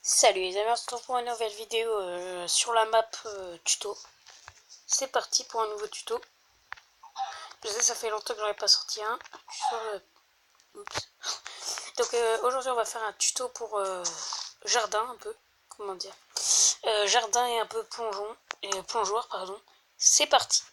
Salut les amis, on se retrouve pour une nouvelle vidéo sur la map tuto. C'est parti pour un nouveau tuto. Je sais, ça fait longtemps que j'en ai pas sorti un. Oups. Donc aujourd'hui on va faire un tuto pour jardin un peu. Comment dire, jardin et un peu plongeoir pardon. C'est parti.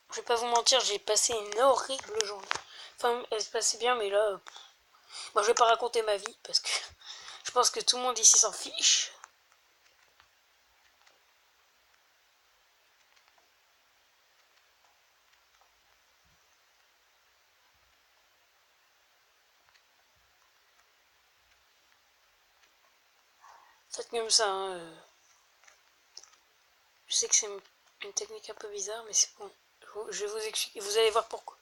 Je vais pas vous mentir, j'ai passé une horrible journée. Enfin, elle se passait bien, mais là, moi je vais pas raconter ma vie parce que je pense que tout le monde ici s'en fiche. Faites comme ça, hein, Je sais que c'est une technique un peu bizarre, mais c'est bon. Je vais vous expliquer. Vous allez voir pourquoi.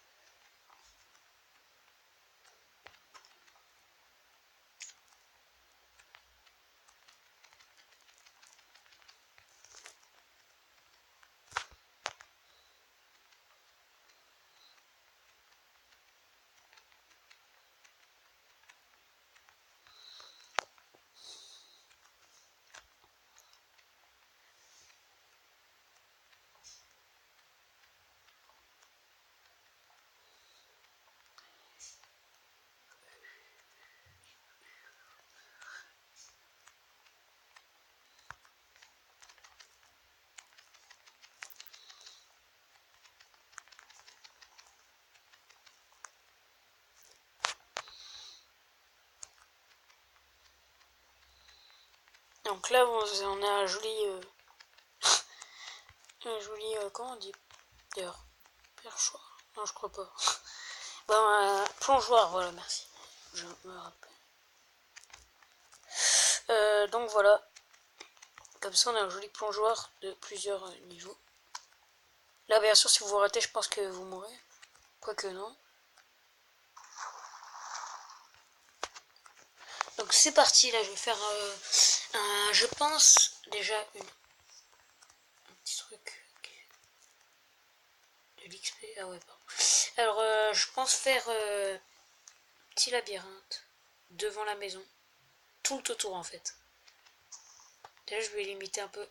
Donc là, on a un joli, comment on dit d'ailleurs, perchoir. Non, je crois pas. Bon, un plongeoir, voilà, merci. Je me rappelle. Donc voilà, comme ça on a un joli plongeoir de plusieurs niveaux. Là, bien sûr, si vous vous ratez, je pense que vous mourrez. Quoique non. Donc c'est parti, là, je vais faire je pense déjà un petit truc de l'XP. Ah ouais, pardon. Alors, je pense faire petit labyrinthe devant la maison, tout le autour en fait. Déjà, je vais limiter un peu.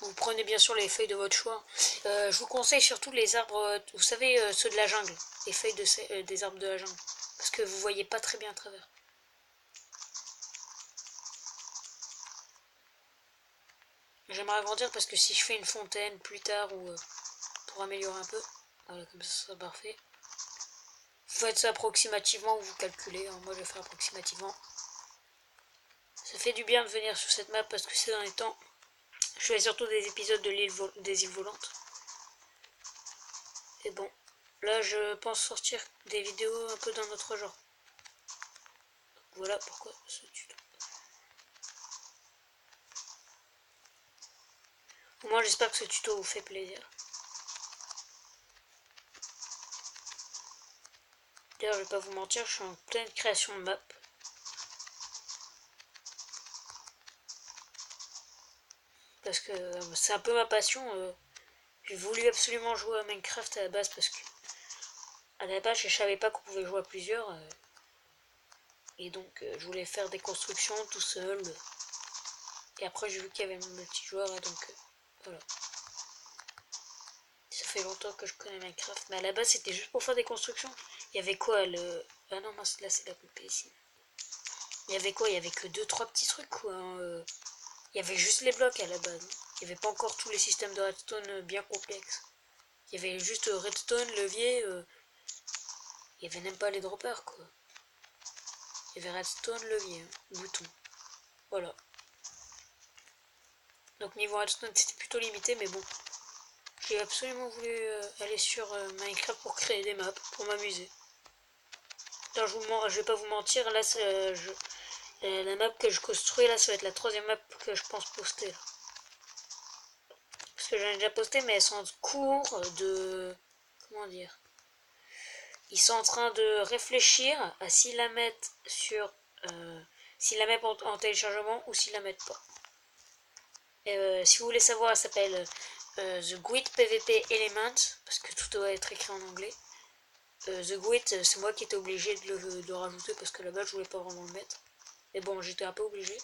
Vous prenez bien sûr les feuilles de votre choix. Je vous conseille surtout les arbres, vous savez, ceux de la jungle, les feuilles des arbres de la jungle, parce que vous voyez pas très bien à travers. J'aimerais agrandir parce que si je fais une fontaine plus tard ou pour améliorer un peu, voilà, comme ça sera parfait. Vous faites ça approximativement ou vous calculez, hein. Moi je vais faire approximativement. Ça fait du bien de venir sur cette map parce que ces derniers temps, je fais surtout des épisodes des îles volantes. Et bon, là je pense sortir des vidéos un peu d'un autre genre. Voilà pourquoi ce tuto. Moi j'espère que ce tuto vous fait plaisir. D'ailleurs je vais pas vous mentir, je suis en pleine création de map. Parce que c'est un peu ma passion. J'ai voulu absolument jouer à Minecraft à la base parce que à la base je savais pas qu'on pouvait jouer à plusieurs. Et donc je voulais faire des constructions tout seul. Et après j'ai vu qu'il y avait un multijoueur et donc voilà. Ça fait longtemps que je connais Minecraft, mais à la base c'était juste pour faire des constructions. Il y avait quoi le... Ah non, là c'est la poupée ici. Il y avait quoi? Il y avait que 2-3 petits trucs quoi. Il y avait juste les blocs à la base. Il n'y avait pas encore tous les systèmes de redstone bien complexes. Il y avait juste redstone, levier. Il n'y avait même pas les droppers quoi. Il y avait redstone, levier, bouton. Voilà. Donc niveau redstone c'était plutôt limité, mais bon. J'ai absolument voulu aller sur Minecraft pour créer des maps, pour m'amuser. Je vais pas vous mentir, là la map que je construis là, ça va être la troisième map que je pense poster. Là. Parce que j'en ai déjà posté, mais elles sont en cours de... Comment dire? Ils sont en train de réfléchir à s'ils la mettent sur... s'ils la mettent en téléchargement ou s'ils la mettent pas. Et, si vous voulez savoir, elle s'appelle The Grid PvP Element, parce que tout doit être écrit en anglais. The Grit, c'est moi qui étais obligé de le rajouter parce que là-bas je voulais pas vraiment le mettre. Mais bon, j'étais un peu obligé.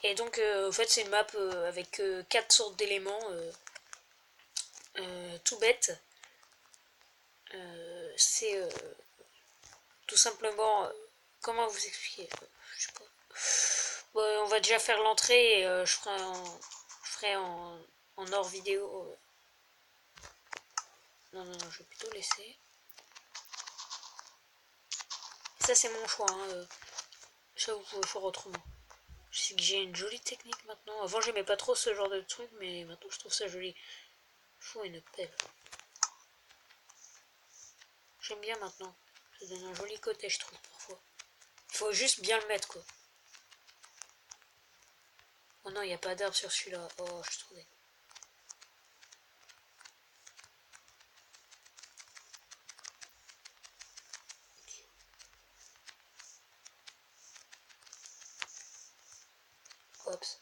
Et donc, en fait, c'est une map avec 4 sortes d'éléments tout bête. C'est tout simplement. Comment vous expliquer, je sais pas. Bon, on va déjà faire l'entrée et je ferai en hors vidéo. Non, non, non, je vais plutôt laisser. Ça, c'est mon choix. Hein. Ça, vous pouvez faire autrement. Je sais que j'ai une jolie technique maintenant. Avant, j'aimais pas trop ce genre de truc, mais maintenant, je trouve ça joli. Je faut une pelle. J'aime bien maintenant. Ça donne un joli côté, je trouve, parfois. Il faut juste bien le mettre, quoi. Oh non, il n'y a pas d'arbre sur celui-là. Oh, je suis trop dégoûté. Oups.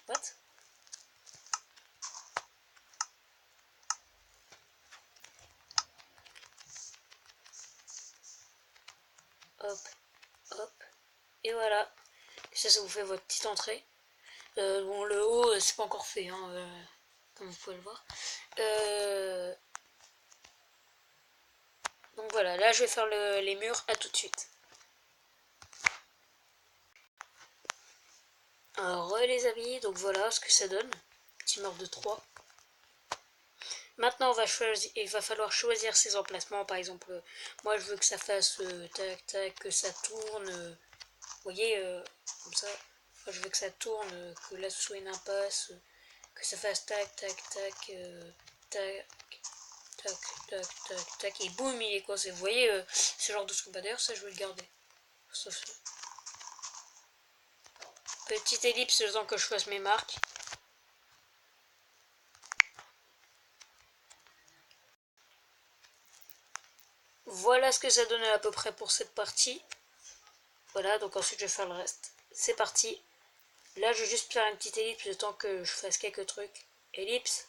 What? Hop, hop. Et voilà. Ça vous fait votre petite entrée. Bon, le haut, c'est pas encore fait, hein, comme vous pouvez le voir. Donc voilà, là je vais faire les murs, à tout de suite. Alors les amis, donc voilà ce que ça donne. Petit mur de 3. Maintenant il va falloir choisir ses emplacements. Par exemple, moi je veux que ça fasse tac tac, que ça tourne. Vous voyez, comme ça. Moi, je veux que ça tourne, que là ce soit une impasse, que ça fasse tac tac tac, tac tac tac tac tac, et boum, il est coincé. Vous voyez ce genre de truc. Bah d'ailleurs ça je vais le garder. Sauf petite ellipse le temps que je fasse mes marques. Voilà ce que ça donne à peu près pour cette partie. Voilà, donc ensuite je vais faire le reste. C'est parti. Là je vais juste faire une petite ellipse le temps que je fasse quelques trucs. Ellipse.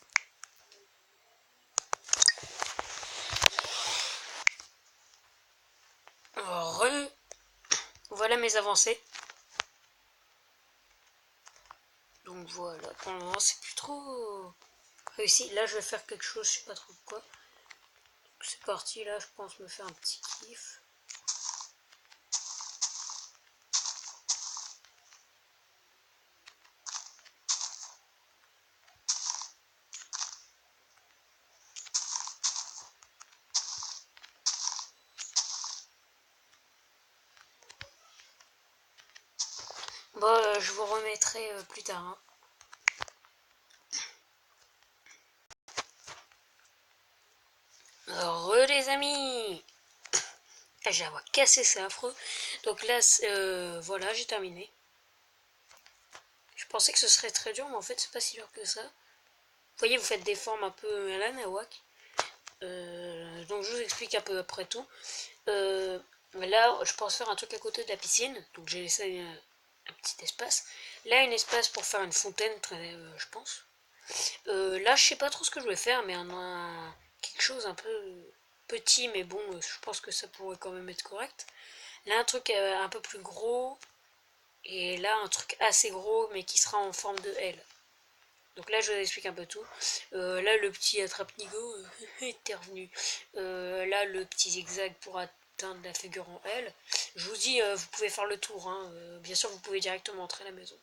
Voilà mes avancées. Donc voilà, pour le moment c'est plus trop réussi. Là je vais faire quelque chose, je sais pas trop quoi. C'est parti, là je pense me faire un petit kiff. Bon, je vous remettrai plus tard. Hein. Les amis, j'ai la voix cassée, c'est affreux. Donc là, voilà, j'ai terminé. Je pensais que ce serait très dur, mais en fait, c'est pas si dur que ça. Vous voyez, vous faites des formes un peu à la nawak. Donc je vous explique un peu après tout. Là, je pense faire un truc à côté de la piscine. Donc j'ai laissé un petit espace. Là, un espace pour faire une fontaine, je pense. Là, je sais pas trop ce que je vais faire, mais quelque chose un peu petit, mais bon, je pense que ça pourrait quand même être correct. Là, un truc un peu plus gros, et là, un truc assez gros, mais qui sera en forme de L. Donc là, je vous explique un peu tout. Là, le petit attrape-nigo est revenu. Là, le petit zigzag pour atteindre la figure en L. Je vous dis, vous pouvez faire le tour. Hein. Bien sûr, vous pouvez directement entrer à la maison.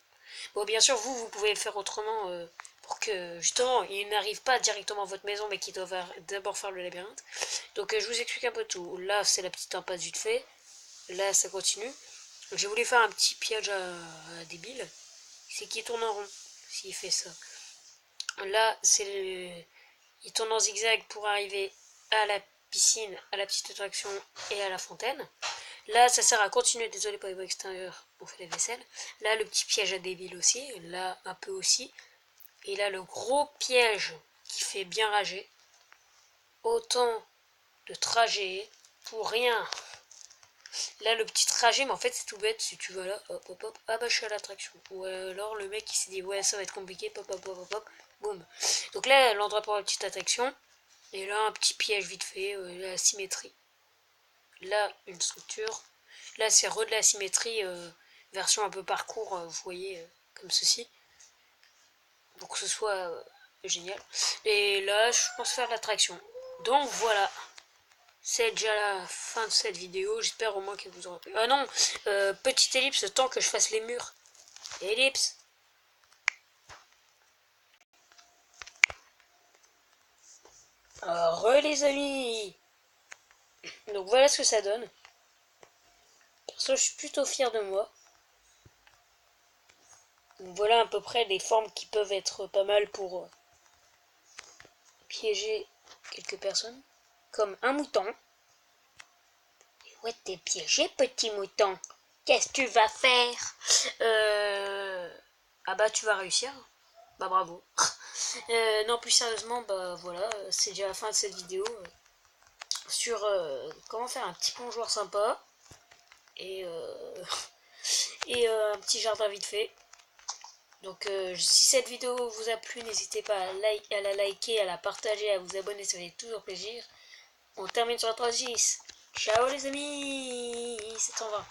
Bon, bien sûr, vous pouvez le faire autrement pour que, justement, il n'arrive pas directement à votre maison, mais qu'il doit d'abord faire le labyrinthe. Donc, je vous explique un peu tout. Là, c'est la petite impasse vite fait. Là, ça continue. J'ai voulu faire un petit piège à débile. C'est qu'il tourne en rond, s'il fait ça. Là, il tourne en zigzag pour arriver à la piscine, à la petite attraction et à la fontaine. Là, ça sert à continuer, désolé pour les bruits extérieurs, on fait la vaisselle. Là, le petit piège à débile aussi, là, un peu aussi. Et là, le gros piège qui fait bien rager. Autant de trajets pour rien. Là, le petit trajet, mais en fait, c'est tout bête. Si tu vas là, hop, hop, hop, ah bah, je suis à l'attraction. Ou alors, le mec, il s'est dit, ouais, ça va être compliqué, hop, hop, hop, hop, hop. Boum. Donc là, l'endroit pour la petite attraction. Et là, un petit piège vite fait, la symétrie. Là, une structure. Là, c'est de la symétrie, version un peu parcours, vous voyez, comme ceci. Pour que ce soit génial. Et là, je pense faire l'attraction. Donc voilà. C'est déjà la fin de cette vidéo. J'espère au moins qu'elle vous aura plu. Ah non, petite ellipse, tant que je fasse les murs. Ellipse. Les amis. Donc voilà ce que ça donne. Perso, je suis plutôt fier de moi. Donc voilà à peu près les formes qui peuvent être pas mal pour piéger quelques personnes. Comme un mouton. Ouais, t'es piégé, petit mouton. Qu'est-ce que tu vas faire? Ah bah tu vas réussir. Bah bravo. Non, plus sérieusement, bah voilà, c'est déjà la fin de cette vidéo sur comment faire un petit plongeoir sympa et, un petit jardin vite fait. Donc si cette vidéo vous a plu, n'hésitez pas à la liker, à la partager, à vous abonner, ça fait toujours plaisir. On termine sur la 3-10. Ciao les amis, 720.